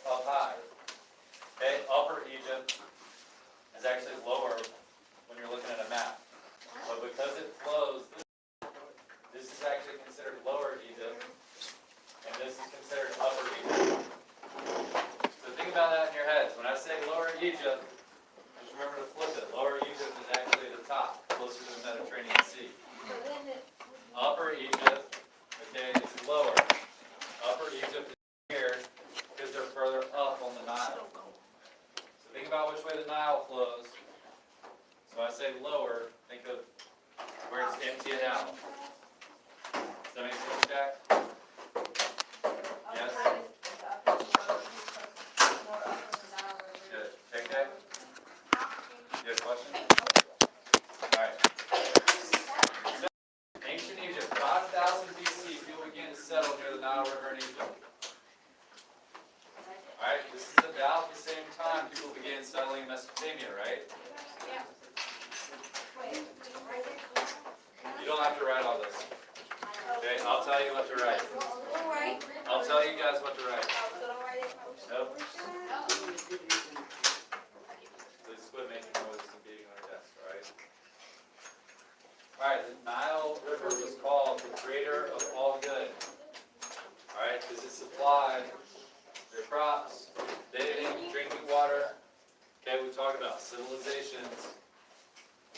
up high. Okay, Upper Egypt is actually lower when you're looking at a map. But because it flows, this is actually considered Lower Egypt, and this is considered Upper Egypt. So think about that in your heads. When I say Lower Egypt, just remember to flip it. Lower Egypt is actually the top, closer to the Mediterranean Sea. Upper Egypt, okay, is lower. Upper Egypt is here because they're further up on the Nile. So think about which way the Nile flows. So when I say lower, think of where it's emptying out. Does that make sense, Jack? Yes? Good. KK? You have a question? Alright. So, ancient Egypt, 5000 BC, people began to settle near the Nile River in Egypt. Alright, this is about the same time people began settling in Mesopotamia, right? Yeah. You don't have to write all this. Okay, I'll tell you what to write. I'll tell you guys what to write. Nope. Please quit making noises and beating on your desk, alright? Alright, the Nile River was called the creator of all good. Alright, because it supplied their crops, bathing, drinking water. Okay, we talked about civilizations.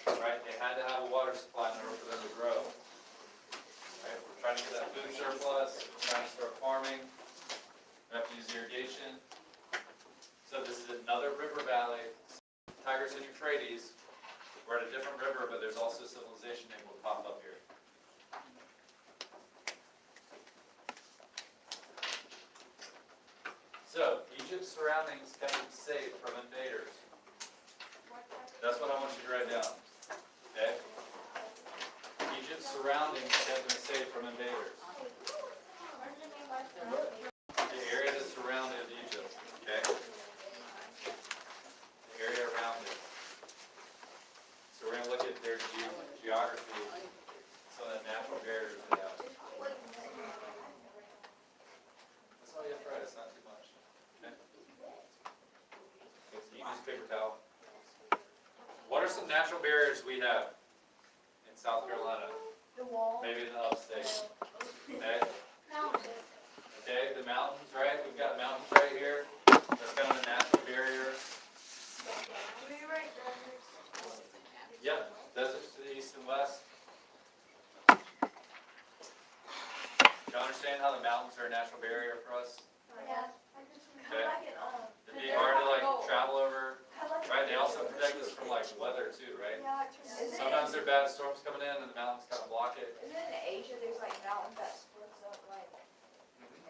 Right, they had to have a water supply in order for them to grow. Right, we're trying to get that food surplus, we're trying to start farming, we have to use irrigation. So this is another river valley, Tigris and Euphrates. We're at a different river, but there's also civilization able to pop up here. So, Egypt's surroundings kept it safe from invaders. That's what I want you to write down. Okay? Egypt's surroundings kept them safe from invaders. The area that surrounded Egypt. Okay? The area around it. So we're going to look at their geography, some of the natural barriers they have. That's all you have to write. It's not too much. Okay? So you use paper towel. What are some natural barriers we have in South Carolina? The wall. Maybe in the upstate. Okay? Okay, the mountains, right? We've got mountains right here. That's kind of a natural barrier. Yep, deserts to the east and west. Do you understand how the mountains are a natural barrier for us? Yeah. Okay. It'd be hard to travel over. Right, they also protect us from weather too, right? Sometimes there are bad storms coming in and the mountains kind of block it. Isn't it in Asia there's mountains that splits up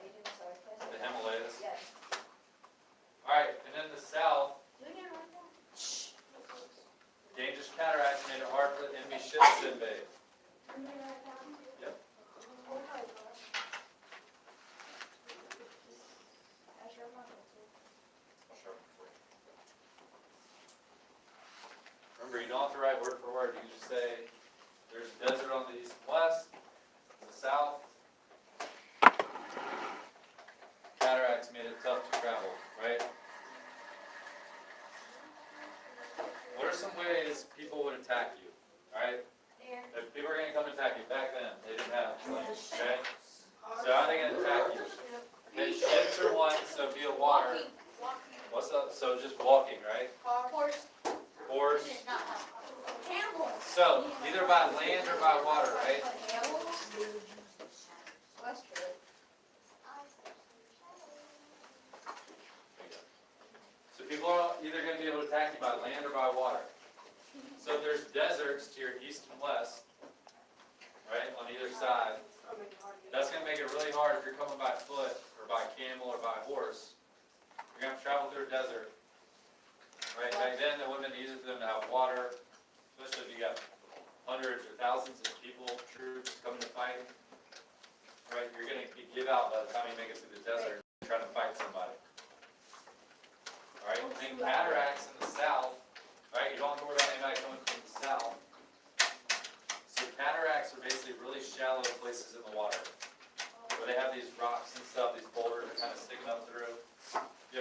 Asian side places? The Himalayas. Yes. Alright, and then the south, dangerous cataracts made it hard for enemy ships to invade. Yep. Remember, you don't have to write word for word. You can just say, there's a desert on the east and west, the south. Cataracts made it tough to travel, right? What are some ways people would attack you, right? If people are going to come attack you, back then, they didn't have planes, okay? So how are they going to attack you? Okay, ships are one, so via water. What's up? So just walking, right? Horse. So, either by land or by water, right? So people are either going to be able to attack you by land or by water. So if there's deserts to your east and west, right, on either side, that's going to make it really hard if you're coming by foot or by camel or by horse. You're going to have to travel through a desert. Right, back then it wouldn't have been easy for them to have water, especially if you got hundreds or thousands of people, troops coming to fight. Right, you're going to give out by the time you make it through the desert trying to fight somebody. Alright, and then cataracts in the south, right, you don't have to worry about anybody coming from the south. So cataracts are basically really shallow places in the water, where they have these rocks and stuff, these boulders that kind of sticking up through. You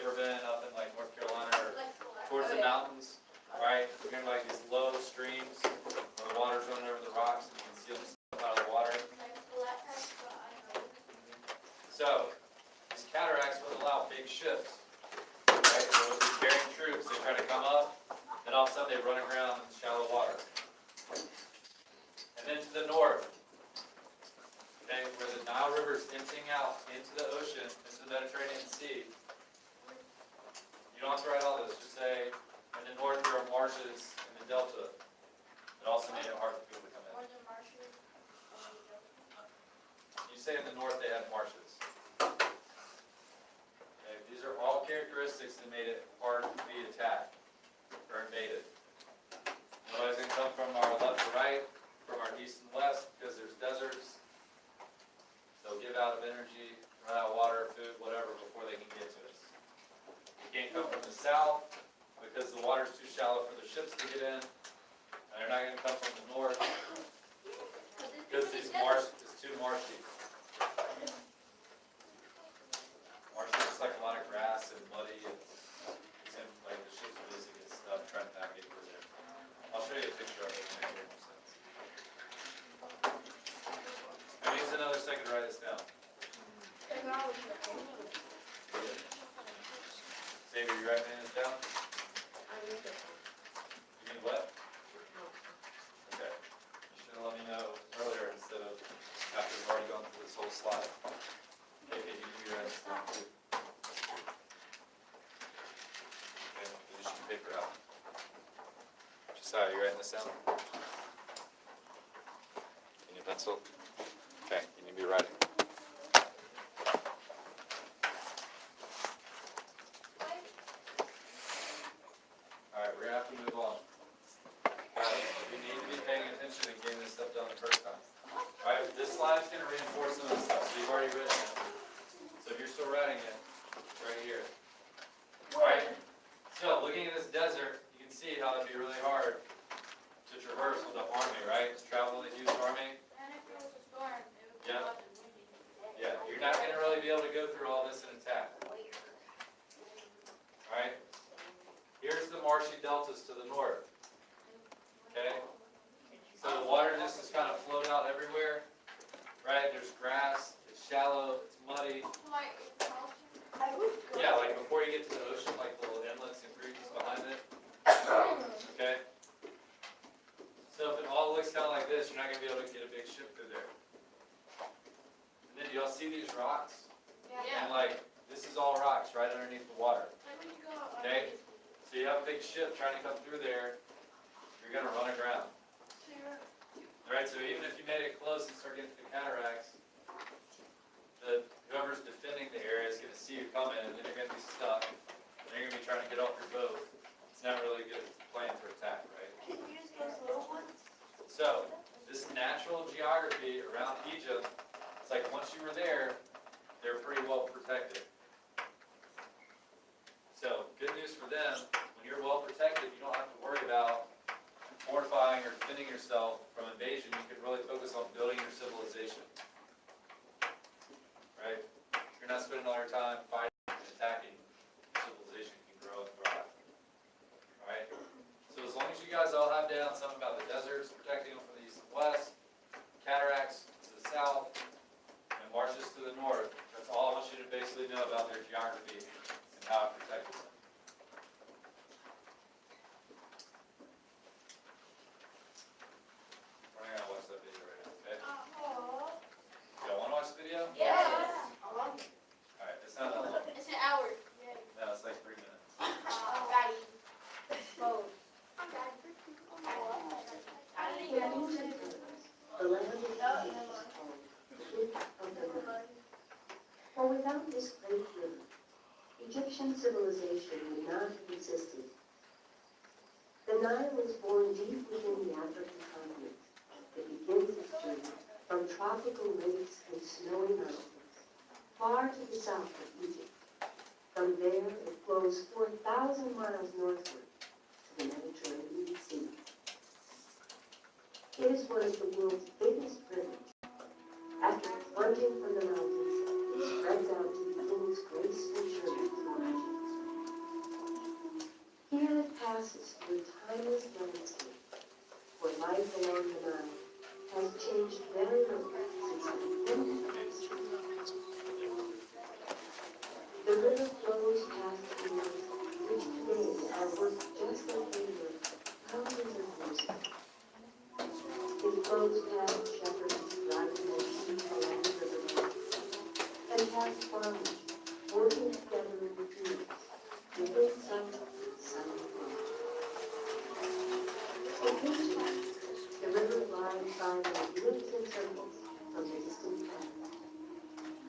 mountains, right? You're gonna like these low streams where the water's running over the rocks and you can see them stuff out of the water. So, these cataracts would allow big ships, right? So with these bearing troops, they try to come up, and all of a sudden they run aground in shallow water. And then to the north, okay, where the Nile River is emptying out into the ocean, into the Mediterranean Sea. You don't have to write all this, just say, in the north there are marshes in the delta. It also made it hard for people to come in. You say in the north they had marshes. Okay, these are all characteristics that made it hard to be attacked or invaded. Nobody's going to come from our left to right, from our east and west, because there's deserts. They'll give out of energy, run out of water, food, whatever, before they can get to us. You can't come from the south, because the water's too shallow for the ships to get in. And they're not going to come from the north, because it's too marshy. Marshy looks like a lot of grass and muddy, and it's in, like the ships are busy and stuff, trying to navigate through there. I'll show you a picture of it to make more sense. It needs another second to write this down. Xavier, you writing this down? You need what? Okay. You should have let me know earlier instead of after we've already gone through this whole slide. Okay, you need to write this down too. Okay, get your sheet of paper out. Josiah, you writing this down? You need a pencil? Okay, you need to be writing. Alright, we're going to have to move on. You need to be paying attention and getting this stuff done the first time. Alright, this slide is going to reinforce some of this stuff, so you've already written it. So if you're still writing it, it's right here. Alright? So, looking at this desert, you can see how it'd be really hard to traverse with an army, right? To travel with a huge army. Yeah. Yeah, you're not going to really be able to go through all this and attack. Alright? Here's the marshy deltas to the north. Okay? So the water just is kind of flowed out everywhere. Right? There's grass, it's shallow, it's muddy. Yeah, like before you get to the ocean, like the little inlets and creeks behind it. Okay? So if it all looks kind of like this, you're not going to be able to get a big ship through there. And then do y'all see these rocks? And like, this is all rocks right underneath the water. Okay? So you have a big ship trying to come through there, you're going to run aground. Alright, so even if you made it close and start getting to the cataracts, whoever's defending the area is going to see you coming, and then you're going to be stuck, and you're going to be trying to get off your boat. It's not really a good plan for attack, right? So, this natural geography around Egypt, it's like once you were there, they're pretty well protected. So, good news for them, when you're well protected, you don't have to worry about fortifying or defending yourself from invasion. You can really focus on building your civilization. Right? You're not spending all your time fighting and attacking. Civilization can grow and thrive. Alright? So as long as you guys all have down something about the deserts, protecting them from the east and west, cataracts to the south, and marshes to the north, that's all I want you to basically know about their geography and how it protected them. We're not going to watch that video right now, okay? Y'all want to watch the video? Alright, it's not that long. It's an hour. No, it's like 3 minutes. For without this great river, Egyptian civilization would not have existed. The Nile was born deep within the African continent. It begins its journey from tropical lakes and snowy mountains, far to the south of Egypt. From there, it flows 4,000 miles northward to the Mediterranean Sea. It is one of the world's biggest rivers. After plunging from the mountains, it spreads out to begin its graceful journey through Egypt. Here it passes passes through a timeless landscape where life along the Nile has changed very little since the beginning of history. The river flows past fields which today are worth just like they were thousands of years ago. It flows past shepherds driving their sheep along the riverbank, and past farmers working together in the fields, within sun and silent light. Occasionally, the river glides by with loops and circles from the distant past,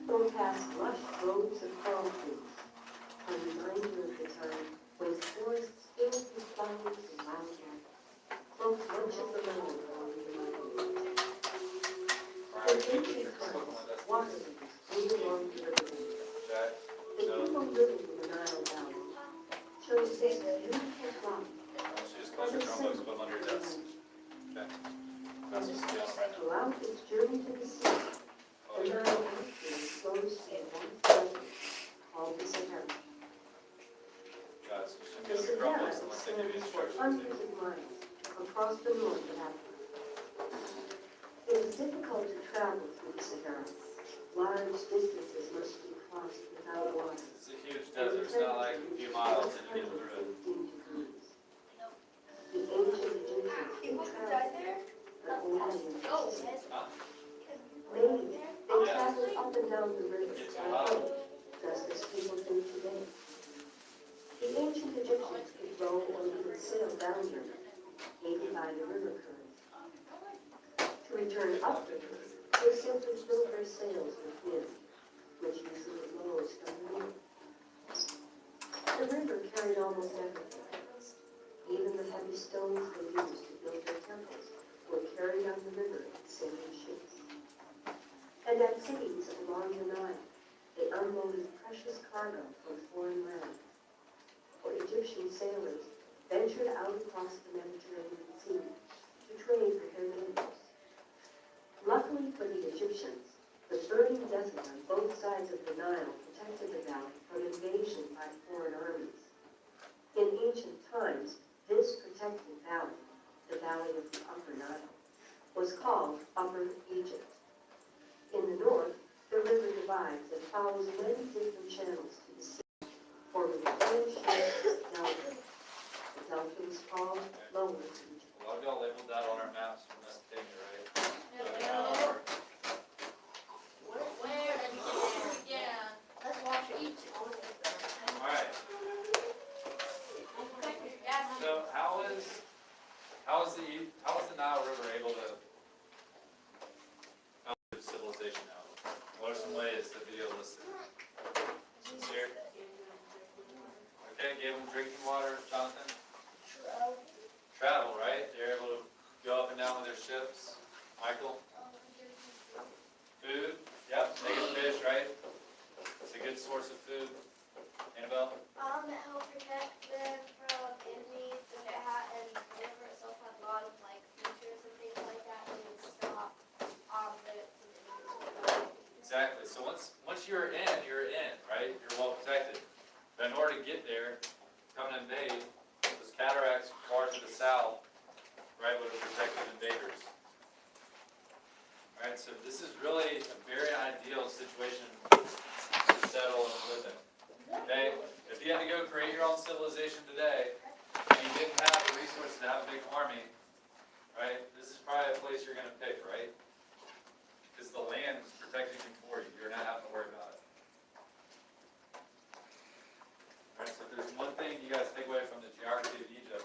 or past lush groves of palm trees, a reminder of the time when forests filled with flowers and wildlife cloaked much of the land along the Nile. In ancient times, water lilies grew along the riverbank. Jack, The people living in the Nile Valley chose this beautiful flower she just close your Chromebooks, put them under your desk. Okay. That's what's going on right now. throughout its journey to the sea. Oh, The yeah. Nile actually flows through one desert called the Sahara. Guys, you shouldn't The get on your Sahara Chromebooks unless they give you extends for instructions. hundreds of miles across the north of Africa. It is difficult to travel through the Sahara. Large distances must be crossed without water. It's a huge desert, it's not like a few miles and you get through it. The ancient Egyptians traveled, but only in Mississippi. Huh? Maybe they traveled up and down the river Get too by hot. boat, just as people do today. The ancient Egyptians could row or even sail down the river, aided by the river current. To return up the river, they simply filled their sails with wind, which usually blows from the north. The river carried almost everything. Even the heavy stones they used to build their temples were carried on the river in sailing ships. And at cities along the Nile, they unloaded precious cargo from foreign lands. For Egyptian sailors ventured out across the Mediterranean Sea to trade with their neighbors. Luckily for the Egyptians, the burning desert on both sides of the Nile protected the valley from invasion by foreign armies. In ancient times, this protected valley, the valley of the Upper Nile, was called Upper Egypt. In the north, the river divides and follows many different channels to the sea, forming a huge delta. The delta is called Lower Egypt. A lot of y'all labeled that on our maps from Mesopotamia, right? Yeah, let's watch Egypt. Alright, so how is the Nile River able to help with civilization now? What are some ways to be able to sincere? Okay, gave them drinking water, Jonathan? Travel, right? They're able to go up and down with their ships. Michael? Food? Yep, they get fish, right? It's a good source of food. Annabelle? It helps protect them from enemies and the river itself has a lot of like features and things like that that would stop boats and enemies. Exactly. So once you're in, right? You're well protected. But in order to get there, come and invade, those cataracts far to the south, right, would have protected invaders. Alright, so this is really a very ideal situation to settle and live in. Okay? If you had to go create your own civilization today, and you didn't have the resources to have a big army, right, this is probably a place you're going to pick, right? Because the land is protecting you for you. You're not having to worry about it. Alright, so if there's one thing you guys take away from the geography of Egypt,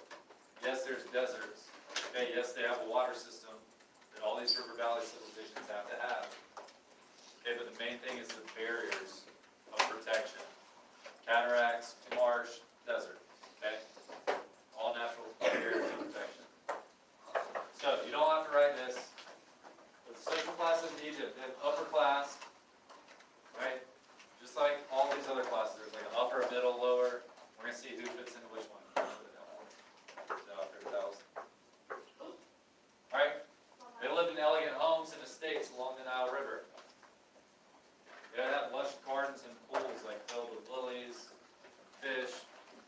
yes, there's deserts. Okay, yes, they have a water system that all these river valley civilizations have to have. Okay, but the main thing is the barriers of protection. Cataracts, marsh, desert. Okay? All natural barriers of protection. So, you don't have to write this. But the social classes in Egypt, they have upper class, right? Just like all these other classes, there's like an upper, middle, lower. We're going to see who fits into which one. Alright? They lived in elegant homes and estates along the Nile River. They had lush gardens and pools like filled with lilies, fish.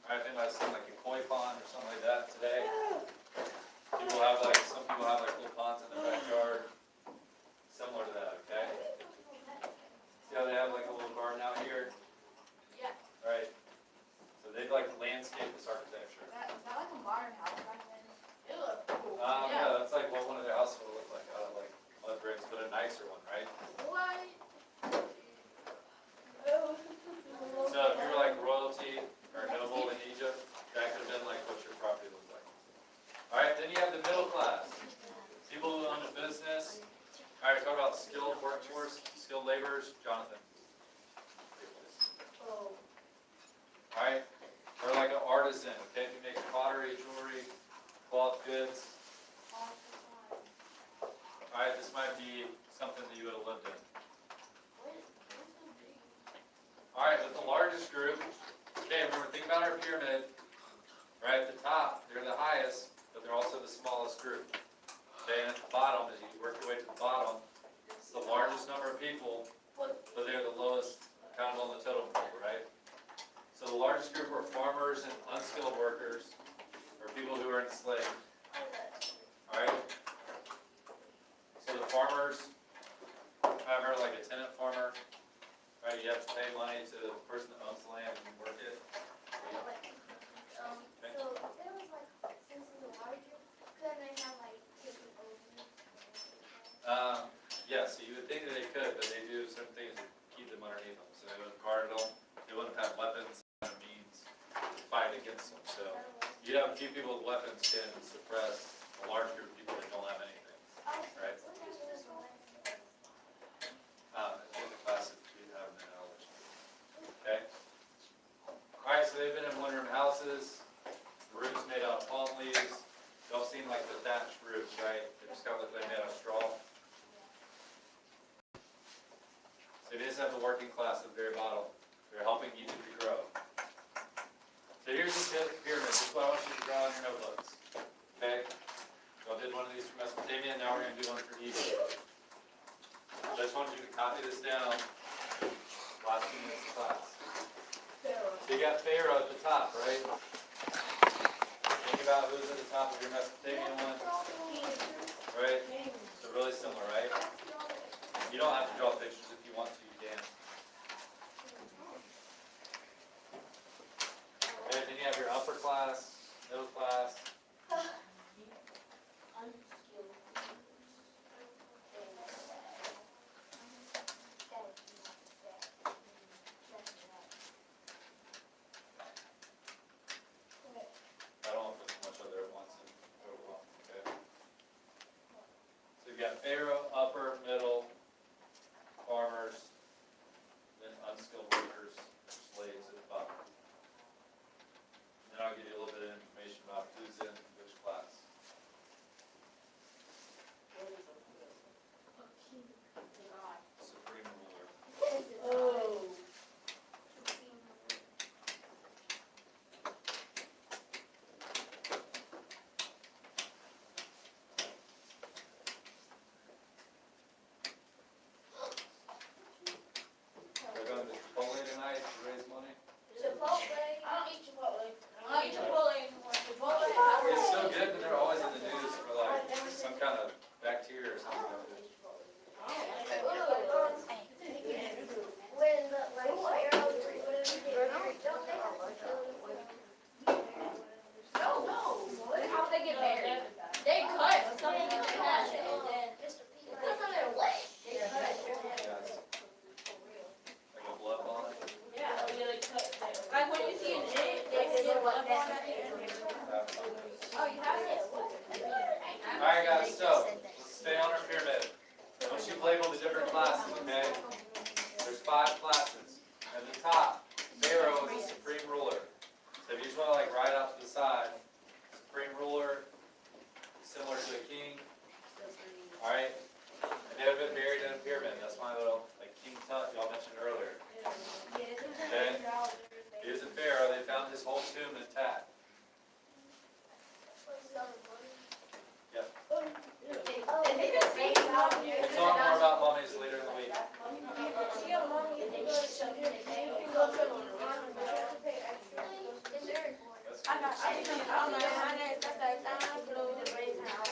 I think I seen like a koi pond or something like that. artisan, okay, if you make pottery, jewelry, cloth goods. Alright, this might be something that you would have lived in. Alright, with the largest group, okay, remember, think about our pyramid. Right at the top, they're the highest, but they're also the smallest group. Okay, and at the bottom, as you work your way to the bottom, it's the largest number of people, but they're the lowest kind of on the totem pole, right? So the largest group are farmers and unskilled workers, or people who are enslaved. Alright? So the farmers, I've heard like a tenant farmer, right? You have to pay money to the person that owns the land and work it. So there was like, since it's a larger, couldn't they have like taken over? Yeah, so you would think that they could, but they do certain things to keep them underneath them. So they wouldn't guard them, they wouldn't have weapons and means to fight against them. So you have a few people with weapons can suppress a large group of people that don't have anything. Right. In the classes we have in knowledge. Okay? Alright, so they've been in one-room houses. The roof's made out of palm leaves. Y'all seen like the thatched roofs, right? They just kind of look like made out of straw. So they just have the working class at the very bottom. They're helping Egypt to grow. So here's the pyramid. This is what I want you to draw in your notebooks. Okay? Y'all did one of these for Mesopotamia, now we're going to do one for Egypt. I just want you to copy this down. Last 2 minutes of class. So you got Pharaoh at the top, right? Think about who's at the top of your Mesopotamian one. Right? So really similar, right? You don't have to draw pictures if you want to, you can. Okay, then you have your upper class, middle class. I don't want to put too much other at once and overwhelm, okay? So you've got Pharaoh, upper, middle, farmers, then unskilled workers, slaves at the bottom. Then I'll give you a little bit of information about who's in which class. Supreme ruler. Oh. We're going to Chipotle tonight to raise money. Chipotle. I don't eat Chipotle. It's so good, but they're always in the news for like some kind of bacteria or something like that. When the like arrows or whatever, don't they have to kill How'd they get married? They cut something in the passion and then What's on their leg? They cut Yeah, it's like a blood bond. they cut them. Like when you see an egg, they still blood on it. Oh, you have it? Alright guys, so let's stay on our pyramid. Once you've labeled the different classes, okay? There's 5 classes. At the top, Pharaoh is the supreme ruler. So if you just want to like write out to the side, supreme ruler, similar to a king. Alright? And they've been buried in a pyramid. That's my little like King Tut y'all mentioned earlier. Okay? Here's a Pharaoh. They found his whole tomb intact. Yep. We'll talk more about mummies later in the week.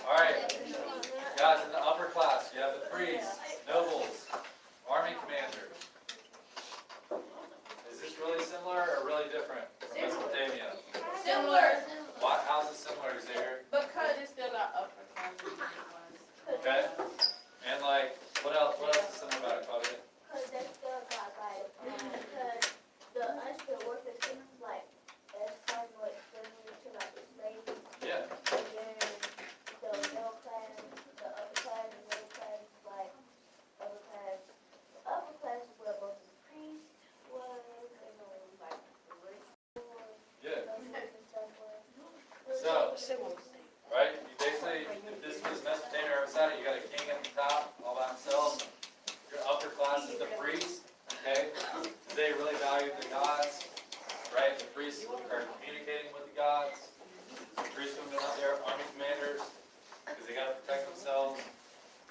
Alright, guys, in the upper class, you have the priests, nobles, army commanders. Is this really similar or really different from Mesopotamia? Similar, Why, how's it similar, Xavier? because it still got upper class. Okay? And like, what else is similar about it, Claudia? Because they still got like, because the unskilled workers seems like it's somewhat similar to like the slaves. Yeah. And then the middle class, the upper class, and middle class, like So, right, you basically, if this was Mesopotamia or Sidon, you got a king at the top, all by himself. Your upper class is the priests, okay? They really valued the gods, right? The priests are communicating with the gods. The priests who are out there, army commanders, because they got to protect themselves,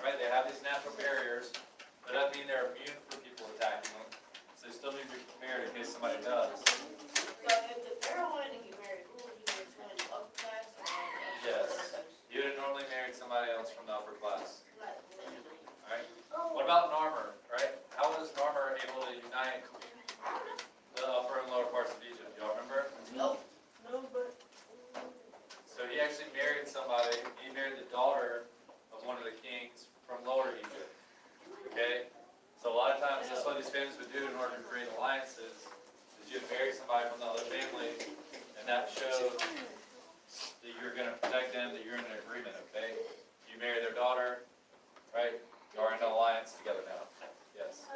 right? They have these natural barriers, but that doesn't mean they're immune from people attacking them. So they still need to be prepared in case somebody does. So if the Pharaoh wanted to get married, who would he marry? Somebody in the upper class or Yes. You would have normally married somebody else from the upper class. Alright? What about Narmer, right? How was Narmer able to unite the upper and lower parts of Egypt? Do y'all remember? No, but. So he actually married somebody, he married the daughter of one of the kings from lower Egypt. Okay? So a lot of times that's what these families would do in order to create alliances, is you'd marry somebody from the other family, and that showed that you're going to protect them, that you're in an agreement, okay? You marry their daughter, right? You are in an alliance together now. Yes.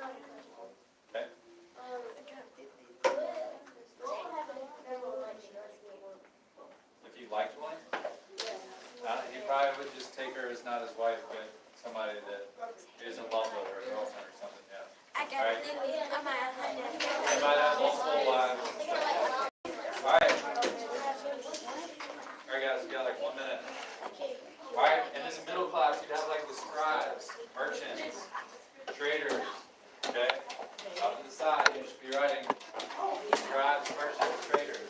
Okay? If you liked one, he probably would just take her as not his wife, but somebody that is in love with her, a girlfriend or something, yeah. Alright? You might have multiple wives and stuff. Alright. Alright guys, we got like 1 minute. Alright, in this middle class, you'd have like the scribes, merchants, traders, okay? Off to the side, you should be writing scribes, merchants, traders.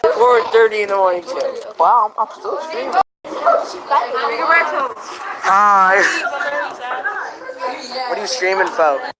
4:30 in the morning too. Wow, I'm still streaming. Hi. What are you streaming, folks?